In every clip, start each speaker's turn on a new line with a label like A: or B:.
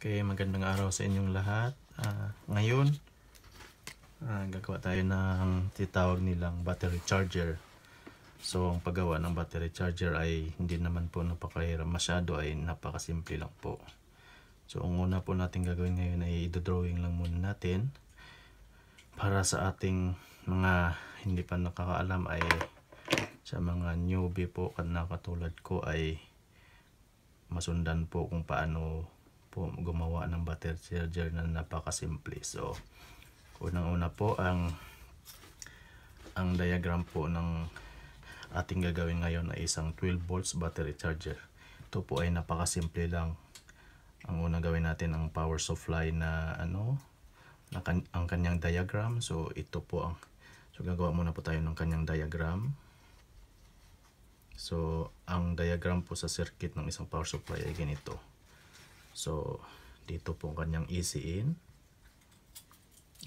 A: Okay, magandang araw sa inyong lahat. Ngayon, gagawa tayo ng titawag nilang battery charger. So, ang paggawa ng battery charger ay hindi naman po napakahirap masyado, ay napakasimple lang po. So, ang una po natin gagawin ngayon ay i-drawing lang muna natin. Para sa ating mga hindi pa nakakaalam, ay sa mga newbie po na katulad ko, ay masundan po kung paano po gumawa ng battery charger na napakasimple. So, unang-una po ang diagram po ng ating gagawin ngayon ay isang 12 volts battery charger. Ito po ay napakasimple lang. Ang unang gawin natin ang power supply na ang kanyang diagram. So, ito po gagawa muna po tayo ng kanyang diagram. So, ang diagram po sa circuit ng isang power supply ay ganito. So, dito po ang kanyang AC in.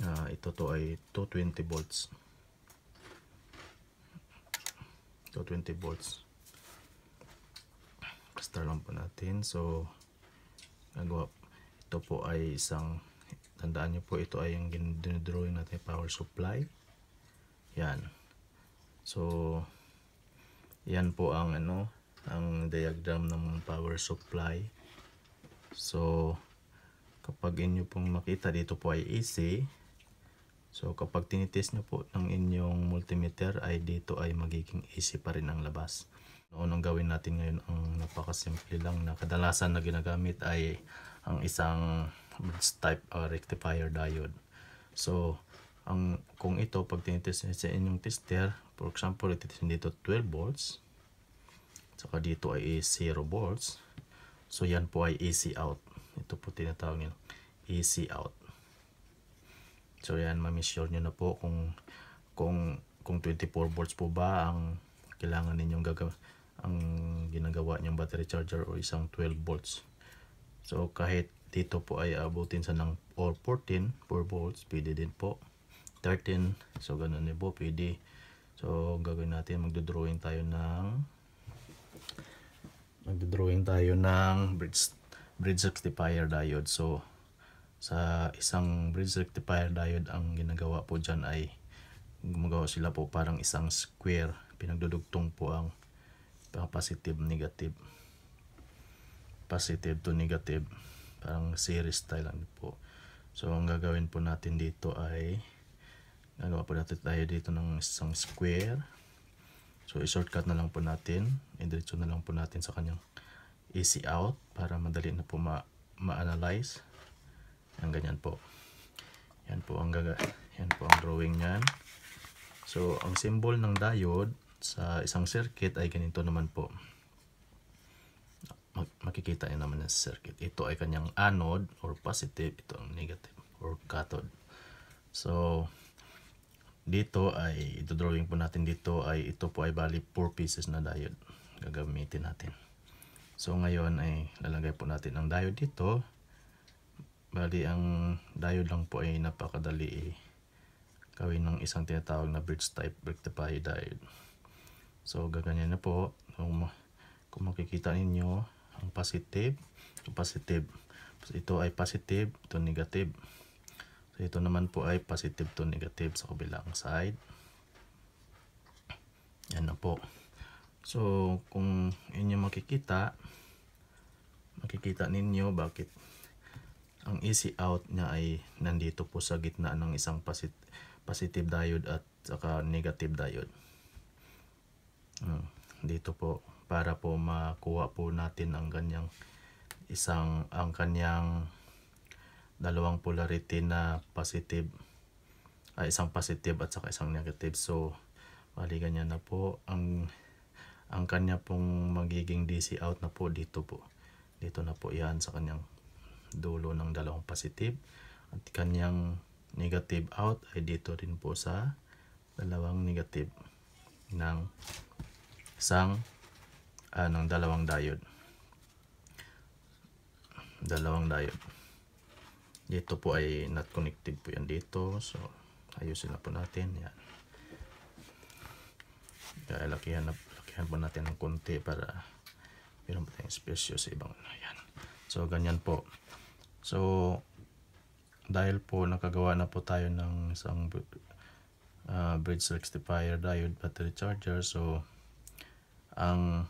A: Ito to ay 220 volts. 220 volts. Start lang po natin. So, ito po ay isang, tandaan nyo po, ito ay yung dinodrawing natin power supply. Yan. So, yan po ang ang diagram ng power supply. So, kapag inyo pong makita, dito po ay AC. So, kapag tinitest nyo po ng inyong multimeter, ay dito ay magiging AC pa rin ang labas. Unang gawin natin ngayon, ang napakasimple lang na kadalasan na ginagamit ay ang isang bridge type rectifier diode. So, kung ito, pag tinitest nyo sa inyong tester, for example, ititest nyo dito 12 volts, saka dito ay 0 volts. So, yan po ay AC out. Ito po tinatawag nyo, AC out. So, yan, ma-measure nyo na po kung 24 volts po ba ang kailangan ninyong ang ginagawa nyong battery charger o isang 12 volts. So, kahit dito po ay abutin sa ng 14 volts, pwede din po. 13, so ganun din po, pwede. So, gagawin natin, magdodrawing tayo ng bridge rectifier diode. So, sa isang bridge rectifier diode, ang ginagawa po dyan ay gumagawa sila po parang isang square. Pinagdudugtong po ang positive to negative, parang series style lang po. So, ang gagawin po natin dito ay gagawa po natin tayo dito ng isang square. So, i-shortcut na lang po natin, i-diretso na lang po natin sa kanyang AC out para madali na po ma-analyze. Yan, ganyan po. Yan po ang drawing niyan. So, ang symbol ng diode sa isang circuit ay ganito naman po. Makikita niyo naman sa circuit. Ito ay kanyang anode or positive, ito ang negative or cathode. So, dito ay ito-drawing po natin dito ay ito po ay bali 4 pieces na diode gagamitin natin. So, ngayon ay lalagay po natin ang diode dito. Bali, ang diode lang po ay napakadali gawin ng isang tinatawag na bridge type rectifier diode. So, gaganyan na po. Kung makikita ninyo, ang positive, ito ay positive, ito negative. So, ito naman po ay positive to negative sa kabilang side. Yan na po. So, kung inyo makikita ninyo bakit ang AC out niya ay nandito po sa gitna ng isang positive diode at saka negative diode. Dito po, para po makuha po natin ang kanyang dalawang polarity na positive, isang positive at saka isang negative. So, bali ganyan na po ang kanya pong magiging DC out na po dito po. Dito na po yan sa kanyang dulo ng dalawang positive, at kanyang negative out ay dito rin po sa dalawang negative ng dalawang diode. Dito po ay not connected po yan dito. So, ayusin na po natin yan. Kaya lakihan po natin ng konti para meron pa tayong espasyo sa ibang yan. So, ganyan po. So dahil po nakagawa na po tayo ng isang bridge rectifier diode battery charger, so ang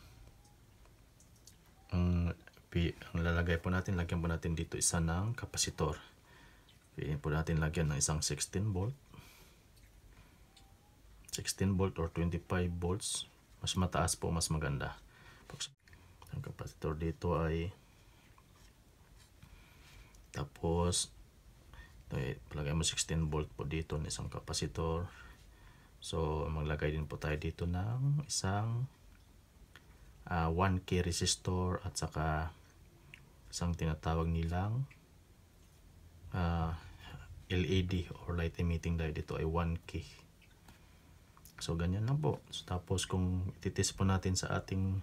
A: lalagay po natin, lagyan po natin dito isa ng kapasitor. Piliin po natin lagyan ng isang 16 volt or 25 volts. Mas mataas po, mas maganda. Ang kapasitor dito ay tapos palagay mo 16 volt po dito ng isang kapasitor. So maglagay din po tayo dito ng isang 1K resistor at saka isang tinatawag nilang LED or light emitting diode. Dito ay 1K. So ganyan lang po. So, tapos kung ititest po natin sa ating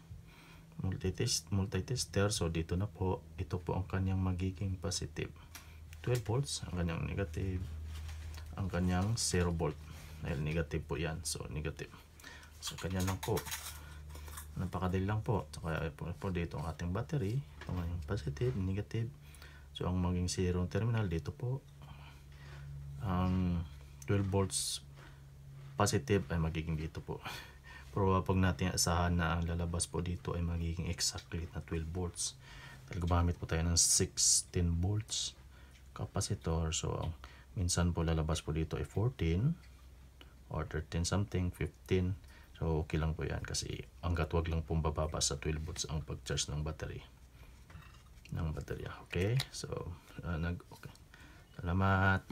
A: multitester, so dito na po, ito po ang kanyang magiging positive 12 volts, ang kanyang negative, ang kanyang 0 volt dahil negative po yan, so negative. So ganyan lang po, napakadali lang po. So kaya po dito ang ating battery, ang positive, negative. So ang maging 0 terminal dito po, ang 12 volts positive ay magiging dito po. Pero pag natin asahan na ang lalabas po dito ay magiging exactly na 12 volts. Dahil gumamit po tayo ng 16 volts capacitor. So minsan po lalabas po dito ay 14 or 13 something, 15. So okay lang po yan kasi hanggat wag lang pong bababa sa 12 volts ang pag-charge ng battery. Ng baterya. Okay? So okay. Salamat.